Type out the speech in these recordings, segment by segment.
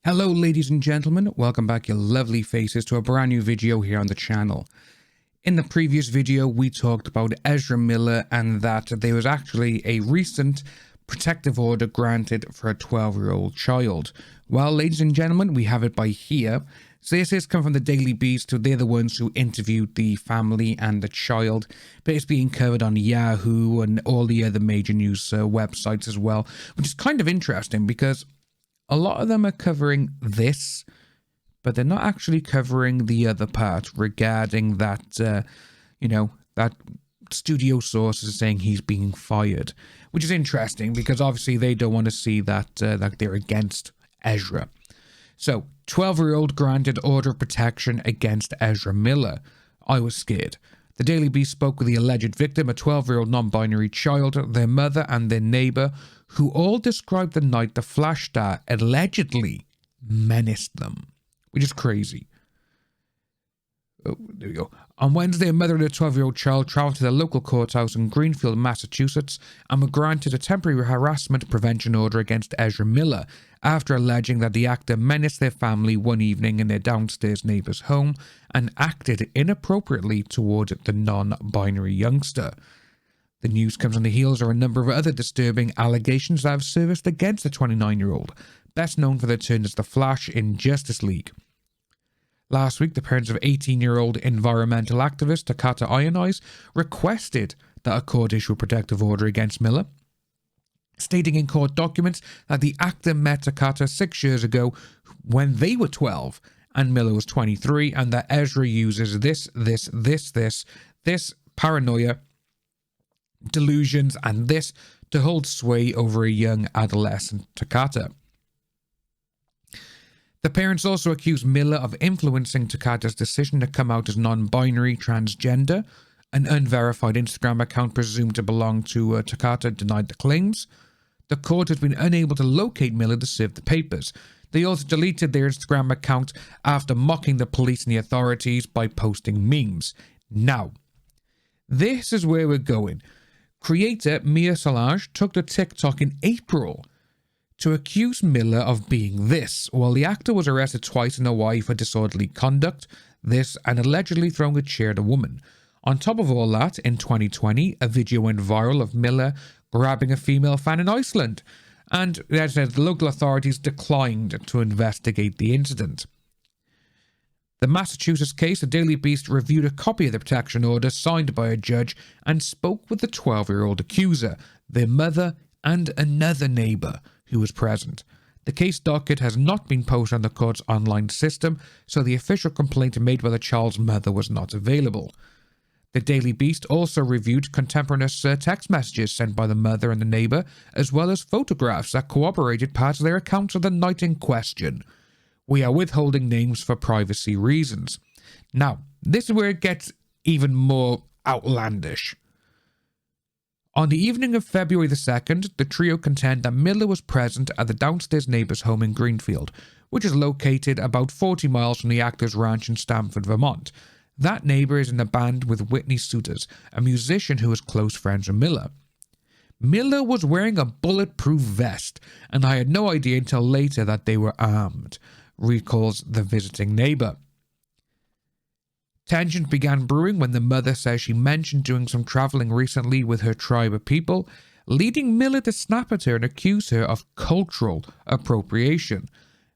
Hello ladies and gentlemen, welcome back your lovely faces to a brand new video here on the channel. In the previous video we talked about Ezra Miller and that there was actually a recent protective order granted for a 12-year-old child. Well ladies and gentlemen, we have it by here. So this has come from the Daily Beast, so they're the ones who interviewed the family and the child, but it's being covered on Yahoo and all the other major news websites as well, which is kind of interesting because a lot of them are covering this, but they're not actually covering the other part regarding that, that studio source is saying he's being fired, which is interesting because obviously they don't want to see that they're against Ezra. So, 12-year-old granted order of protection against Ezra Miller. I was scared. The Daily Beast spoke with the alleged victim, a 12-year-old non-binary child, their mother and their neighbor, who all described the night the Flash star allegedly menaced them, which is crazy. Oh, there we go. On Wednesday, a mother and a 12-year-old child traveled to their local courthouse in Greenfield, Massachusetts, and were granted a temporary harassment prevention order against Ezra Miller after alleging that the actor menaced their family one evening in their downstairs neighbor's home and acted inappropriately toward the non-binary youngster. The news comes on the heels of a number of other disturbing allegations that have surfaced against the 29-year-old, best known for their turn as the Flash in Justice League. Last week, the parents of 18-year-old environmental activist Takata Ionise requested that a court issue a protective order against Miller, stating in court documents that the actor met Takata 6 years ago when they were 12 and Miller was 23, and that Ezra uses this paranoia, delusions, and this to hold sway over a young adolescent Takata. The parents also accused Miller of influencing Takata's decision to come out as non-binary transgender. An unverified Instagram account presumed to belong to Takata denied the claims. The court has been unable to locate Miller to serve the papers. They also deleted their Instagram account after mocking the police and the authorities by posting memes. Now, this is where we're going. Creator Mia Solange took to TikTok in April to accuse Miller of being this, while the actor was arrested twice in Hawaii for disorderly conduct, this, and allegedly throwing a chair at a woman. On top of all that, in 2020, a video went viral of Miller grabbing a female fan in Iceland, and as I said, the local authorities declined to investigate the incident. The Massachusetts case, the Daily Beast reviewed a copy of the protection order signed by a judge and spoke with the 12-year-old accuser, their mother, and another neighbor who was present. The case docket has not been posted on the court's online system, so the official complaint made by the child's mother was not available. The Daily Beast also reviewed contemporaneous text messages sent by the mother and the neighbor, as well as photographs that corroborated parts of their accounts of the night in question. We are withholding names for privacy reasons. Now, this is where it gets even more outlandish. On the evening of February the 2nd, the trio contend that Miller was present at the downstairs neighbor's home in Greenfield, which is located about 40 miles from the actor's ranch in Stamford, Vermont. That neighbor is in a band with Whitney Suiters, a musician who is close friends with Miller. Miller was wearing a bulletproof vest, and I had no idea until later that they were armed, recalls the visiting neighbor. Tensions began brewing when the mother says she mentioned doing some traveling recently with her tribe of people, leading Miller to snap at her and accuse her of cultural appropriation.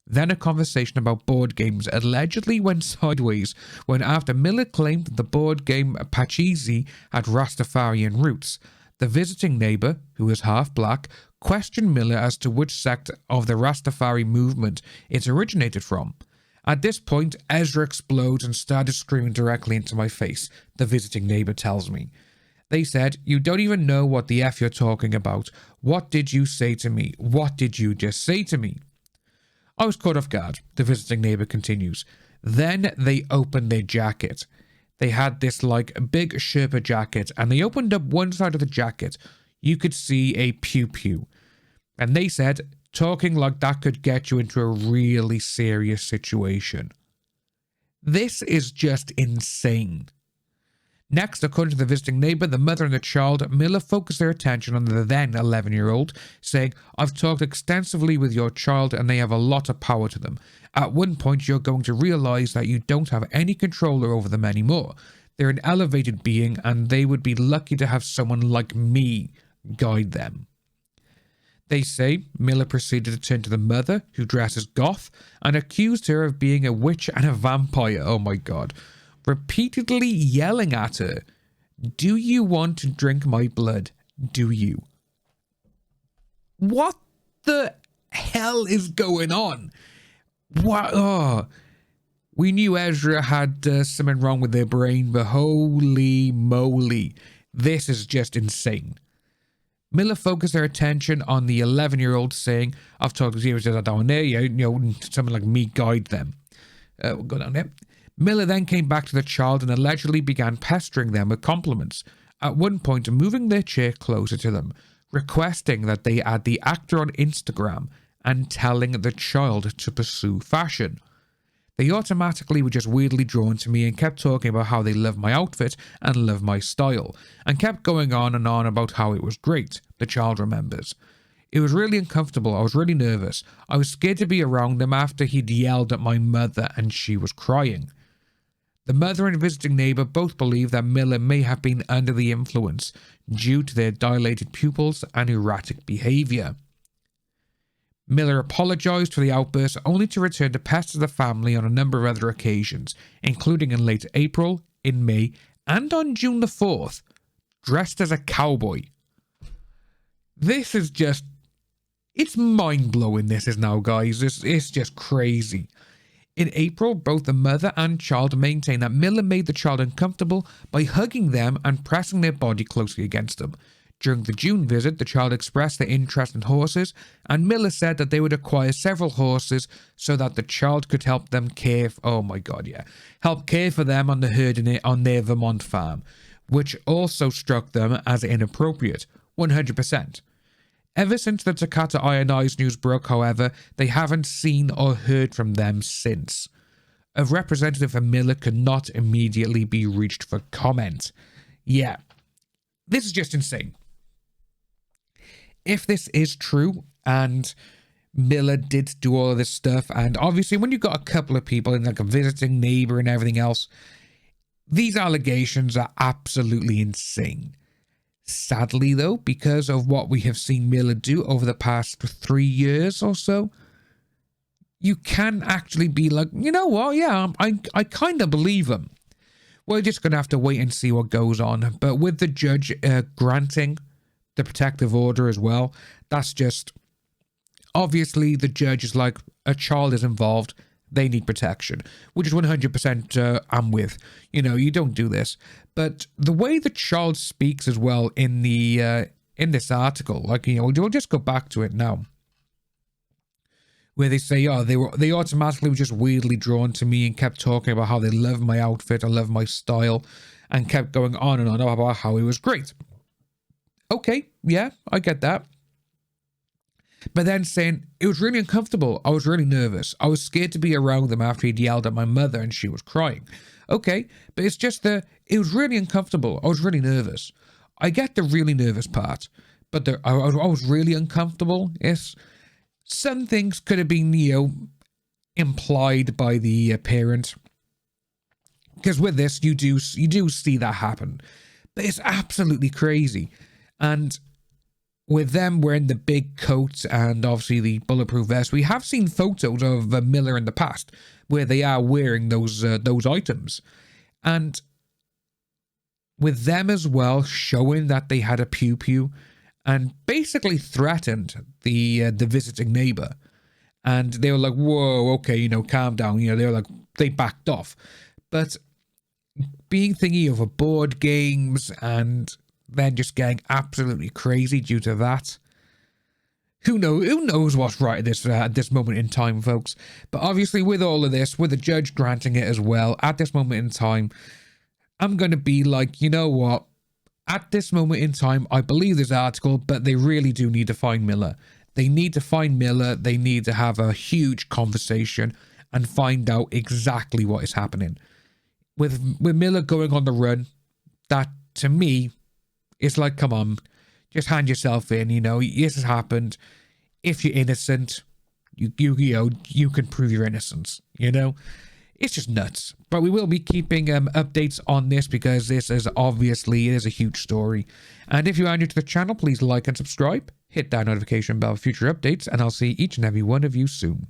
Then a conversation about board games allegedly went sideways when after Miller claimed that the board game Pachisi had Rastafarian roots, the visiting neighbor, who is half black, questioned Miller as to which sect of the Rastafari movement it originated from. At this point, Ezra explodes and started screaming directly into my face, the visiting neighbor tells me. They said, "You don't even know what the F you're talking about. What did you say to me? What did you just say to me?" I was caught off guard, the visiting neighbor continues. Then they opened their jacket. They had this big Sherpa jacket, and they opened up one side of the jacket. You could see a pew-pew. And they said, talking like that could get you into a really serious situation. This is just insane. Next, according to the visiting neighbour, the mother and the child, Miller focused their attention on the then 11-year-old, saying, "I've talked extensively with your child and they have a lot of power to them. At one point, you're going to realise that you don't have any control over them anymore. They're an elevated being and they would be lucky to have someone like me guide them." They say Miller proceeded to turn to the mother, who dresses goth, and accused her of being a witch and a vampire. Oh my god. Repeatedly yelling at her, "Do you want to drink my blood? Do you?" What the hell is going on? What? Oh, we knew Ezra had something wrong with their brain, but holy moly, this is just insane. Miller focused their attention on the 11-year-old, saying, "I've talked to you down there, you know, someone like me guide them." We'll go down there. Miller then came back to the child and allegedly began pestering them with compliments, at one point moving their chair closer to them, requesting that they add the actor on Instagram and telling the child to pursue fashion. They automatically were just weirdly drawn to me and kept talking about how they love my outfit and love my style, and kept going on and on about how it was great, the child remembers. It was really uncomfortable. I was really nervous. I was scared to be around them after he'd yelled at my mother and she was crying. The mother and visiting neighbour both believe that Miller may have been under the influence due to their dilated pupils and erratic behaviour. Miller apologised for the outburst, only to return to pester the family on a number of other occasions, including in late April, in May, and on June the 4th, dressed as a cowboy. This is just... it's mind-blowing, this is now, guys. It's just crazy. In April, both the mother and child maintain that Miller made the child uncomfortable by hugging them and pressing their body closely against them. During the June visit, the child expressed their interest in horses, and Miller said that they would acquire several horses so that the child could help them care help care for them on the herd on their Vermont farm, which also struck them as inappropriate, 100%. Ever since the Takata Ionized news broke, however, they haven't seen or heard from them since. A representative for Miller could not immediately be reached for comment. Yeah, this is just insane. If this is true, and Miller did do all of this stuff, and obviously when you've got a couple of people and like a visiting neighbour and everything else, these allegations are absolutely insane. Sadly, though, because of what we have seen Miller do over the past 3 years or so, you can actually be like, you know what, yeah, I kind of believe him. We're just going to have to wait and see what goes on. But with the judge granting the protective order as well, that's just... obviously, the judge is like, a child is involved, they need protection, which is 100% I'm with. You know, you don't do this. But the way the child speaks as well in the in this article, like, you know, we'll just go back to it now, where they say, oh, they automatically were just weirdly drawn to me and kept talking about how they love my outfit, I love my style, and kept going on and on about how it was great. Okay, yeah, I get that. But then saying, it was really uncomfortable, I was really nervous, I was scared to be around them after he'd yelled at my mother and she was crying. Okay, but it's just that it was really uncomfortable, I was really nervous. I get the really nervous part, but I was really uncomfortable. Yes, some things could have been, you know, implied by the parent. Because with this, you do see that happen. But it's absolutely crazy. And with them wearing the big coats and obviously the bulletproof vest, we have seen photos of Miller in the past where they are wearing those items. And with them as well showing that they had a pew-pew and basically threatened the visiting neighbor. And they were like, whoa, okay, you know, calm down. You know, they were like, they backed off. But being thingy over board games and then just getting absolutely crazy due to that. Who knows what's right at this moment in time, folks. But obviously with all of this, with the judge granting it as well, at this moment in time, I'm going to be like, you know what? At this moment in time, I believe this article, but they really do need to find Miller. They need to find Miller. They need to have a huge conversation and find out exactly what is happening. With Miller going on the run, that, to me, is like, come on, just hand yourself in, you know, this has happened. If you're innocent, you can prove your innocence, you know? It's just nuts. But we will be keeping updates on this because this is obviously, it is a huge story. And if you are new to the channel, please like and subscribe. Hit that notification bell for future updates, and I'll see each and every one of you soon.